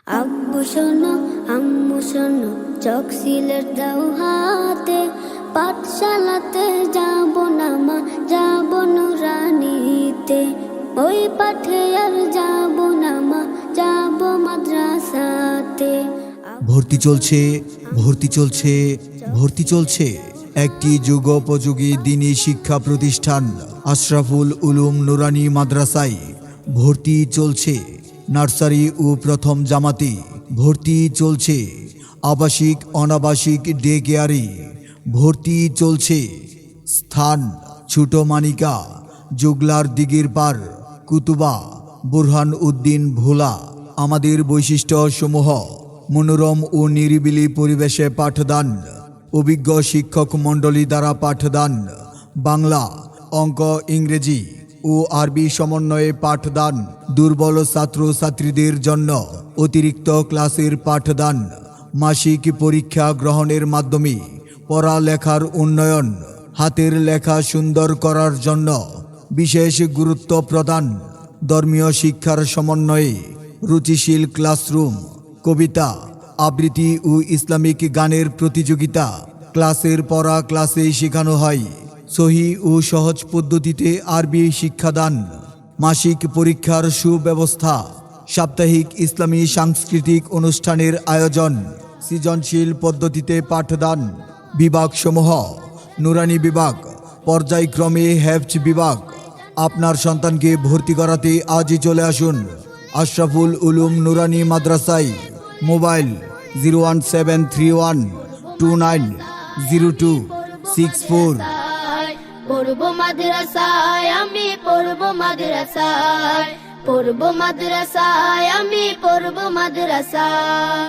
আব্বু শোনো আম্মু শোনো, চক সিলেট দাও হাতে, পাঠশালাতে যাব না মা, যাব নুরানিতে। ওই পাঠে আর যাব না মা, যাব মাদ্রাসাতে। ভর্তি চলছে, ভর্তি চলছে, ভর্তি চলছে একটি যুগোপযোগী দ্বীনি শিক্ষা প্রতিষ্ঠান আশরাফুল উলুম নুরানি মাদ্রাসায়। ভর্তি চলছে নার্সারি ও প্রথম জামাতি। ভর্তি চলছে আবাসিক অনাবাসিক ডে কেয়ারে। ভর্তি চলছে স্থান ছোট মানিকা, জুগলার দিঘির পার, কুতুবা, বুরহান উদ্দিন ভোলা। আমাদের বৈশিষ্ট্য সমূহ: মনোরম ও নিরিবিলি পরিবেশে পাঠদান, অভিজ্ঞ শিক্ষক মণ্ডলী দ্বারা পাঠদান, বাংলা, অঙ্ক, ইংরেজি ও আরবি সমন্বয়ে পাঠদান, দুর্বল ছাত্রছাত্রীদের জন্য অতিরিক্ত ক্লাসের পাঠদান, মাসিক পরীক্ষা গ্রহণের মাধ্যমে পড়ালেখার উন্নয়ন, হাতের লেখা সুন্দর করার জন্য বিশেষ গুরুত্ব প্রদান, ধর্মীয় শিক্ষার সমন্বয়ে রুচিশীল ক্লাসরুম, কবিতা, আবৃত্তি ও ইসলামিক গানের প্রতিযোগিতা। ক্লাসের পড়া ক্লাসে শেখানো হয়। সহি ও সহজ পদ্ধতিতে আরবি শিক্ষাদান, মাসিক পরীক্ষার সুব্যবস্থা, সাপ্তাহিক ইসলামী সাংস্কৃতিক অনুষ্ঠানের আয়োজন, সৃজনশীল পদ্ধতিতে পাঠদান। বিভাগসমূহ: নুরানি বিভাগ, পর্যায়ক্রমে হেফজ বিভাগ। আপনার সন্তানকে ভর্তি করাতে আজই চলে আসুন আশরাফুল উলুম নুরানি মাদ্রাসায়। মোবাইল 01731290264। পড়বো মাদ্রাসায় আমি, পড়বো মাদ্রাসায়, পড়বো মাদ্রাসায় আমি, পড়বো মাদ্রাসায়।